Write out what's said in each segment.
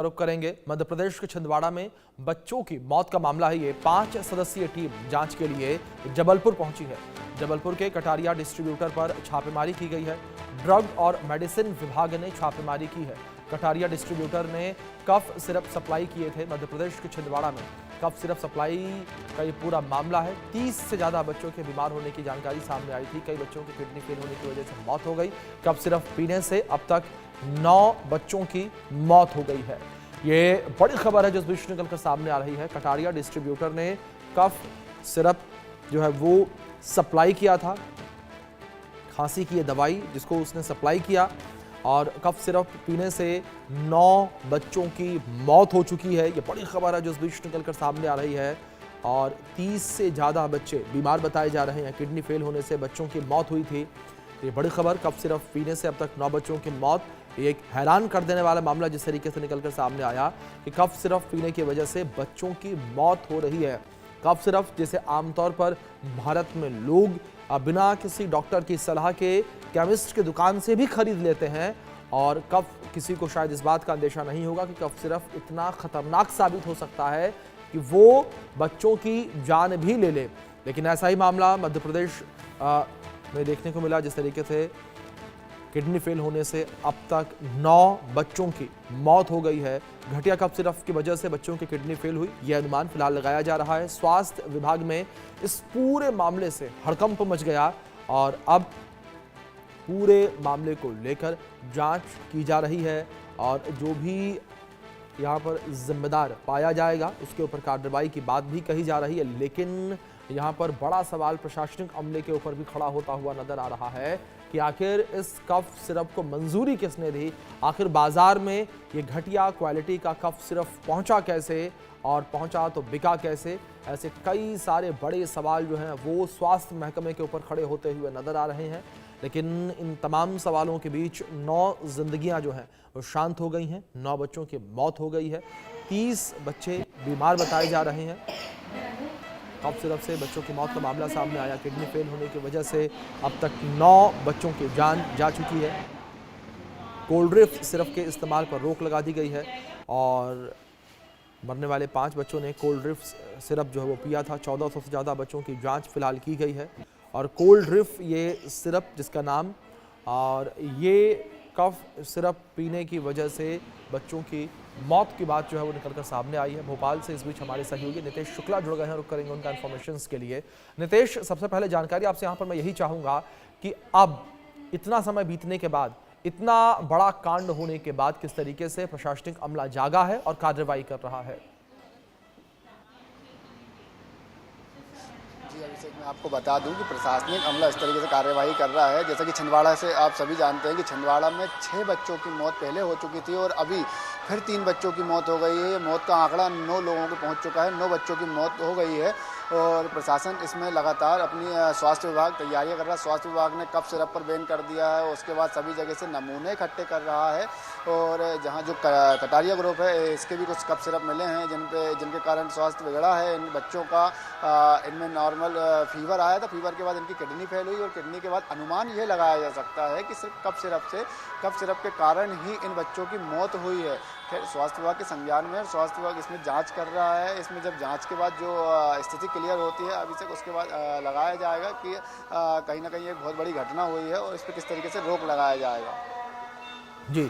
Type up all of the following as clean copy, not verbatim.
रुख करेंगे। मध्य प्रदेश के छिंदवाड़ा में बच्चों की मौत का मामला है। ये 5 सदस्यीय टीम जांच के लिए जबलपुर पहुंची है। जबलपुर के कटारिया डिस्ट्रीब्यूटर पर छापेमारी की गई है। ड्रग और मेडिसिन विभाग ने छापेमारी की है। कटारिया डिस्ट्रीब्यूटर ने कफ सिरप सप्लाई किए थे। मध्य प्रदेश के छिंदवाड़ा में कफ सिरप सप्लाई का ये पूरा मामला है। 30 से ज्यादा बच्चों के बीमार होने की जानकारी सामने आई थी। कई बच्चों की किडनी फेल होने की वजह से मौत हो गई। कफ सिरप पीने से अब तक 9 बच्चों की मौत हो गई है। ये बड़ी खबर है जो इस बीच निकल कर सामने आ रही है। कटारिया डिस्ट्रीब्यूटर ने कफ सिरप जो है वो सप्लाई किया था। खांसी की ये दवाई जिसको उसने सप्लाई किया और कफ सिरप पीने से 9 बच्चों की मौत हो चुकी है। ये बड़ी खबर है जो इस बीच निकल कर सामने आ रही है। और 30 से ज़्यादा बच्चे बीमार बताए जा रहे हैं। किडनी फेल होने से बच्चों की मौत हुई थी। ये बड़ी खबर, कफ सिरप पीने से अब तक 9 बच्चों की मौत। ये एक हैरान कर देने वाला मामला जिस तरीके से निकलकर सामने आया कि कफ सिरप पीने की वजह से बच्चों की मौत हो रही है। कफ सिरप जैसे आमतौर पर भारत में लोग बिना किसी डॉक्टर की सलाह के केमिस्ट की दुकान से भी खरीद लेते हैं। और कफ किसी को शायद इस बात का अंदेशा नहीं होगा कि कफ सिरप इतना खतरनाक साबित हो सकता है कि वो बच्चों की जान भी ले ले। लेकिन ऐसा ही मामला मध्य प्रदेश में देखने को मिला। जिस तरीके से किडनी फेल होने से अब तक 9 बच्चों की मौत हो गई है। घटिया कफ सिरप की वजह से बच्चों की किडनी फेल हुई, यह अनुमान फिलहाल लगाया जा रहा है। स्वास्थ्य विभाग में इस पूरे मामले से हड़कंप मच गया और अब पूरे मामले को लेकर जांच की जा रही है और जो भी यहाँ पर जिम्मेदार पाया जाएगा उसके ऊपर कार्रवाई की बात भी कही जा रही है। लेकिन यहाँ पर बड़ा सवाल प्रशासनिक अमले के ऊपर भी खड़ा होता हुआ नजर आ रहा है कि आखिर इस कफ सिरप को मंजूरी किसने दी। आखिर बाजार में ये घटिया क्वालिटी का कफ सिरप पहुंचा कैसे और पहुंचा तो बिका कैसे। ऐसे कई सारे बड़े सवाल जो हैं वो स्वास्थ्य महकमे के ऊपर खड़े होते हुए नजर आ रहे हैं। लेकिन इन तमाम सवालों के बीच 9 जिंदगियां जो हैं वो शांत हो गई हैं। 9 बच्चों की मौत हो गई है। 30 बच्चे बीमार बताए जा रहे हैं। कफ सिरप से बच्चों की मौत का मामला सामने आया। किडनी फेल होने की वजह से अब तक 9 बच्चों की जान जा चुकी है। कोल्ड ड्रिंक सिरप के इस्तेमाल पर रोक लगा दी गई है और मरने वाले 5 बच्चों ने कोल्ड ड्रिंक सिरप जो है वो पिया था। 1400 से ज़्यादा बच्चों की जांच फिलहाल की गई है। और कोल्ड ड्रिंक ये सिरप जिसका नाम और ये कफ सिरप पीने की वजह से बच्चों की मौत की बात जो है वो निकलकर सामने आई है। भोपाल से इस बीच हमारे सहयोगी नितेश शुक्ला जुड़ गए हैं, रुक करेंगे उनका इन्फॉर्मेशन के लिए। नितेश, सबसे पहले जानकारी आपसे यहाँ पर मैं यही चाहूँगा कि अब इतना समय बीतने के बाद, इतना बड़ा कांड होने के बाद किस तरीके से प्रशासनिक अमला जागा है और कार्रवाई कर रहा है। अभिषेक, मैं आपको बता दूं कि प्रशासनिक अमला इस तरीके से कार्यवाही कर रहा है। जैसा कि छिंदवाड़ा से आप सभी जानते हैं कि छिंदवाड़ा में 6 बच्चों की मौत पहले हो चुकी थी और अभी फिर 3 बच्चों की मौत हो गई है। मौत का आंकड़ा 9 लोगों को पहुंच चुका है। 9 बच्चों की मौत हो गई है और प्रशासन इसमें लगातार अपनी स्वास्थ्य विभाग तैयारियां कर रहा है। स्वास्थ्य विभाग ने कफ सिरप पर बैन कर दिया है। उसके बाद सभी जगह से नमूने इकट्ठे कर रहा है और जहां जो कटारिया ग्रुप है इसके भी कुछ कफ सिरप मिले हैं जिनके कारण स्वास्थ्य बिगड़ा है। इन बच्चों का इनमें नॉर्मल फीवर आया था। फीवर के बाद इनकी किडनी फेल हुई और किडनी के बाद अनुमान यह लगाया जा सकता है कि सिर्फ कफ सिरप के कारण ही इन बच्चों की मौत हुई है। खैर, स्वास्थ्य विभाग के संज्ञान में स्वास्थ्य विभाग इसमें जांच कर रहा है। इसमें जब जांच के बाद जो स्थिति क्लियर होती है अभी तक, उसके बाद लगाया जाएगा कि कहीं ना कहीं एक बहुत बड़ी घटना हुई है और इस पर किस तरीके से रोक लगाया जाएगा। जी,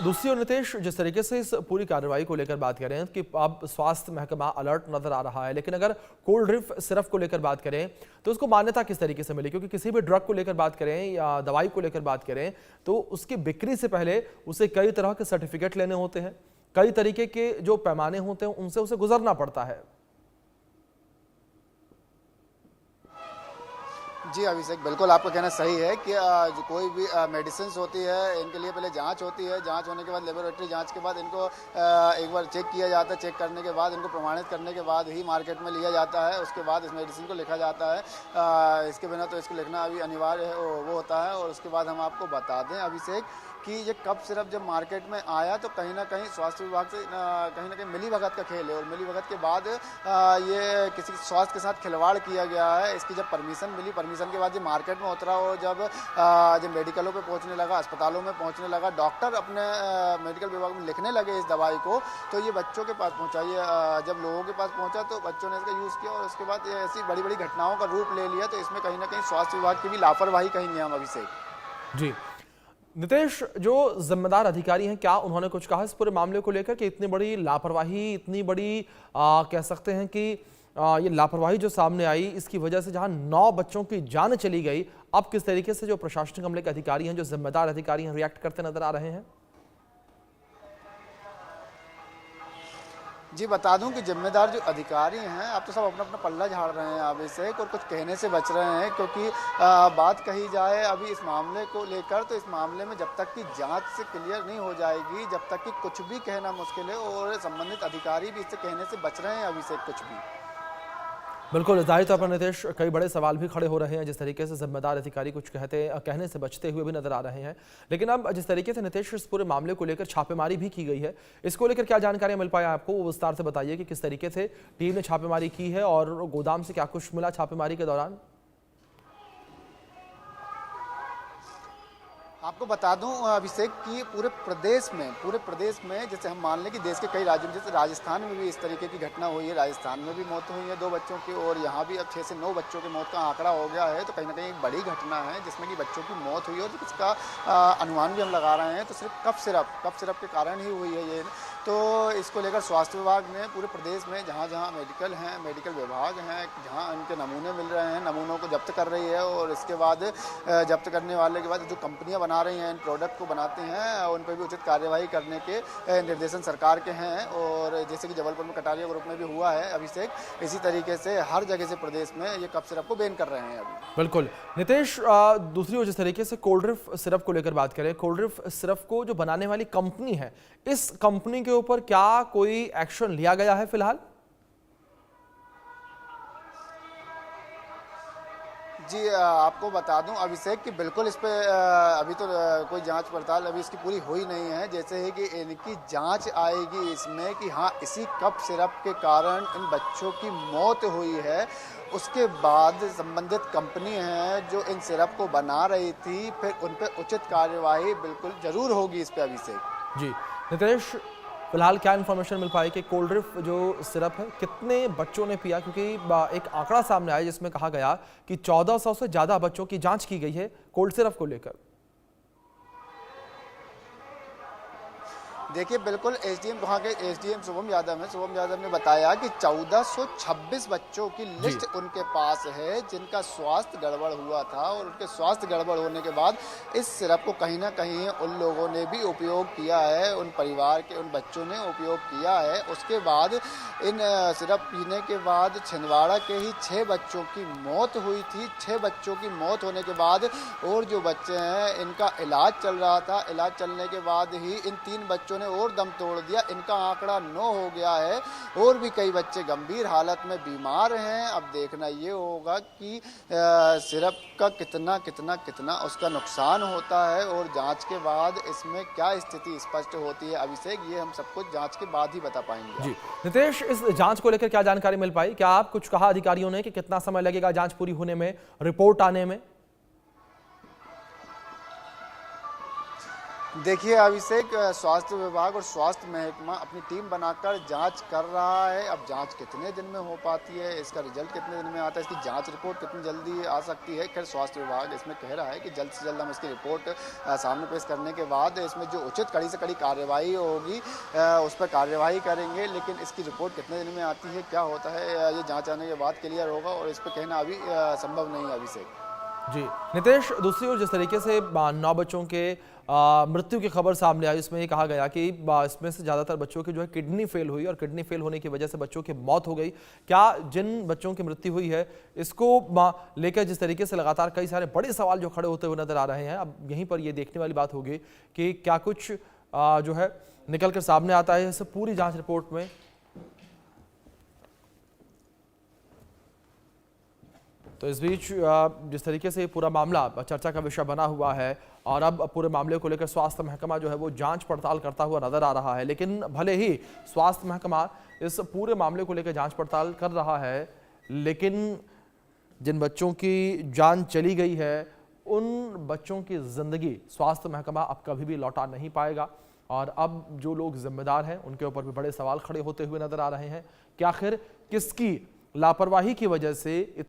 दूसरी ओर नितेश, जिस तरीके से इस पूरी कार्रवाई को लेकर बात करें कि अब स्वास्थ्य महकमा अलर्ट नजर आ रहा है, लेकिन अगर कोल्ड ड्रिंक सिरप को लेकर बात करें तो उसको मान्यता किस तरीके से मिली? क्योंकि किसी भी ड्रग को लेकर बात करें या दवाई को लेकर बात करें तो उसकी बिक्री से पहले उसे कई तरह के सर्टिफिकेट लेने होते हैं, कई तरीके के जो पैमाने होते हैं उनसे उसे गुजरना पड़ता है। जी अभिषेक, बिल्कुल आपका कहना सही है कि जो कोई भी मेडिसिन होती है इनके लिए पहले जांच होती है। जांच होने के बाद लेबोरेटरी जांच के बाद इनको एक बार चेक किया जाता है। चेक करने के बाद इनको प्रमाणित करने के बाद ही मार्केट में लिया जाता है। उसके बाद इस मेडिसिन को लिखा जाता है। इसके बिना तो इसको लिखना अभी अनिवार्य है वो होता है। और उसके बाद हम आपको बता दें अभिषेक कि ये कफ सिरप जब मार्केट में आया तो कहीं ना कहीं स्वास्थ्य विभाग से कहीं ना कहीं मिलीभगत का खेल है, और मिलीभगत के बाद ये किसी स्वास्थ्य के साथ खिलवाड़ किया गया है। इसकी जब परमिशन मिली, परमिशन के बाद ये मार्केट में उतरा और जब मेडिकलों पे पहुंचने लगा, अस्पतालों में पहुंचने लगा, डॉक्टर अपने मेडिकल विभाग में लिखने लगे इस दवाई को, तो ये बच्चों के पास पहुंचा। ये जब लोगों के पास पहुंचा तो बच्चों ने इसका यूज़ किया और उसके बाद ऐसी बड़ी बड़ी घटनाओं का रूप ले लिया। तो इसमें कहीं ना कहीं स्वास्थ्य विभाग की भी लापरवाही कहेंगे हम अभिषेक। जी नितेश, जो जिम्मेदार अधिकारी हैं, क्या उन्होंने कुछ कहा इस पूरे मामले को लेकर कि इतनी बड़ी लापरवाही, इतनी बड़ी कह सकते हैं कि ये लापरवाही जो सामने आई, इसकी वजह से जहां 9 बच्चों की जान चली गई, अब किस तरीके से जो प्रशासनिक अमले के अधिकारी हैं, जो जिम्मेदार अधिकारी हैं, रिएक्ट करते नजर आ रहे हैं? जी बता दूं कि जिम्मेदार जो अधिकारी हैं अब तो सब अपना अपना पल्ला झाड़ रहे हैं अभिषेक, और कुछ कहने से बच रहे हैं, क्योंकि बात कही जाए अभी इस मामले को लेकर, तो इस मामले में जब तक कि जांच से क्लियर नहीं हो जाएगी, जब तक कि कुछ भी कहना मुश्किल है, और संबंधित अधिकारी भी इससे कहने से बच रहे हैं अभिषेक कुछ भी। बिल्कुल, जाहिर तौर पर नितेश, कई बड़े सवाल भी खड़े हो रहे हैं जिस तरीके से जिम्मेदार अधिकारी कुछ कहने से बचते हुए भी नजर आ रहे हैं। लेकिन अब जिस तरीके से नितेश इस पूरे मामले को लेकर छापेमारी भी की गई है, इसको लेकर क्या जानकारी मिल पाया आपको, वो विस्तार से बताइए कि किस तरीके से टीम ने छापेमारी की है और गोदाम से क्या कुछ मिला छापेमारी के दौरान? आपको बता दूं अभिषेक कि पूरे प्रदेश में जैसे हम मान लें कि देश के कई राज्यों में, जैसे राजस्थान में भी इस तरीके की घटना हुई है, राजस्थान में भी मौत हुई है 2 बच्चों की, और यहाँ भी अब 6 से 9 बच्चों की मौत का आंकड़ा हो गया है। तो कहीं ना कहीं एक बड़ी घटना है जिसमें कि बच्चों की मौत हुई है, और इसका अनुमान भी हम लगा रहे हैं तो सिर्फ कफ सिरप के कारण ही हुई है ये। तो इसको लेकर स्वास्थ्य विभाग ने पूरे प्रदेश में जहाँ जहाँ मेडिकल हैं, मेडिकल विभाग हैं, जहाँ इनके नमूने मिल रहे हैं, नमूनों को जब्त कर रही है, और इसके बाद जब्त करने वाले के बाद जो कंपनियां बना रही हैं, इन प्रोडक्ट को बनाते हैं, उन पर भी उचित कार्यवाही करने के निर्देशन सरकार के हैं। और जैसे कि जबलपुर में कटारिया ग्रुप में भी हुआ है अभिषेक, इसी तरीके से हर जगह से प्रदेश में ये कफ सिरप को बैन कर रहे हैं अभी। बिल्कुल नितेश, दूसरी ओर जिस तरीके से कोल्ड ड्रिंक सिरप को लेकर बात करें, कोल्ड ड्रिंक सिरप को जो बनाने वाली कंपनी है, इस कंपनी के ऊपर क्या कोई एक्शन लिया गया है फिलहाल? जी आपको बता दूं अभिषेक कि बिल्कुल इस पे अभी तो कोई जांच पड़ताल अभी इसकी पूरी हुई नहीं है। जैसे ही कि इनकी जांच आएगी इसमें कि हाँ इसी कफ सिरप के कारण इन बच्चों की मौत हुई है, उसके बाद संबंधित कंपनी है जो इन सिरप को बना रही थी, फिर उन पे उचित कार्यवाही बिल्कुल जरूर होगी इस पे अभिषेक। जी नितेश, फिलहाल क्या इन्फॉर्मेशन मिल पाई कि कोल्ड ड्रिंक जो सिरप है कितने बच्चों ने पिया, क्योंकि एक आंकड़ा सामने आया जिसमें कहा गया कि 1400 से ज्यादा बच्चों की जांच की गई है कोल्ड सिरप को लेकर। देखिए बिल्कुल एसडीएम वहाँ के एसडीएम शुभम यादव ने बताया कि 1426 बच्चों की लिस्ट उनके पास है जिनका स्वास्थ्य गड़बड़ हुआ था, और उनके स्वास्थ्य गड़बड़ होने के बाद इस सिरप को कहीं ना कहीं उन लोगों ने भी उपयोग किया है, उन परिवार के उन बच्चों ने उपयोग किया है। उसके बाद इन सिरप पीने के बाद छिंदवाड़ा के ही 6 बच्चों की मौत हुई थी। 6 बच्चों की मौत होने के बाद और जो बच्चे हैं इनका इलाज चल रहा था, इलाज चलने के बाद ही इन 3 बच्चों ने और दम तोड़ दिया, इनका आंकड़ा 9 हो गया है, और भी कई बच्चे गंभीर हालत में बीमार हैं। अब देखना ये होगा कि सिरप का कितना उसका नुकसान होता है, और जांच के बाद इसमें क्या स्थिति स्पष्ट होती है अभिषेक, ये हम सब कुछ जांच के बाद ही बता पाएंगे। जी नितेश, इस जांच को लेकर क्या जानकारी मिल पाई? क्या आप कुछ कहा अधिकारियों ने कि कितना समय लगेगा जांच पूरी होने में, रिपोर्ट आने में? देखिए अभिषेक, स्वास्थ्य विभाग और स्वास्थ्य महकमा अपनी टीम बनाकर जांच कर रहा है। अब जांच कितने दिन में हो पाती है, इसका रिजल्ट कितने दिन में आता है, इसकी जांच रिपोर्ट कितनी जल्दी आ सकती है, खैर स्वास्थ्य विभाग इसमें कह रहा है कि जल्द से जल्द हम इसकी रिपोर्ट सामने पेश करने के बाद इसमें जो उचित कड़ी से कड़ी कार्रवाई होगी उस पर कार्रवाई करेंगे। लेकिन इसकी रिपोर्ट कितने दिन में आती है, क्या होता है, ये जाँच आने के बाद क्लियर होगा, और इस पर कहना अभी संभव नहीं है अभिषेक। जी नितेश, दूसरी ओर जिस तरीके से 9 बच्चों के मृत्यु की खबर सामने आई, इसमें ये कहा गया कि इसमें से ज़्यादातर बच्चों की जो है किडनी फेल हुई, और किडनी फेल होने की वजह से बच्चों की मौत हो गई। क्या जिन बच्चों की मृत्यु हुई है इसको लेकर जिस तरीके से लगातार कई सारे बड़े सवाल जो खड़े होते हुए नजर आ रहे हैं, अब यहीं पर ये देखने वाली बात होगी कि क्या कुछ जो है निकल कर सामने आता है इस पूरी जाँच रिपोर्ट में। तो इस बीच जिस तरीके से पूरा मामला चर्चा का विषय बना हुआ है, और अब पूरे मामले को लेकर स्वास्थ्य महकमा जो है वो जांच पड़ताल करता हुआ नजर आ रहा है। लेकिन भले ही स्वास्थ्य महकमा इस पूरे मामले को लेकर जांच पड़ताल कर रहा है, लेकिन जिन बच्चों की जान चली गई है उन बच्चों की जिंदगी स्वास्थ्य महकमा अब कभी भी लौटा नहीं पाएगा। और अब जो लोग जिम्मेदार हैं उनके ऊपर भी बड़े सवाल खड़े होते हुए नजर आ रहे हैं कि आखिर किसकी लापरवाही की वजह से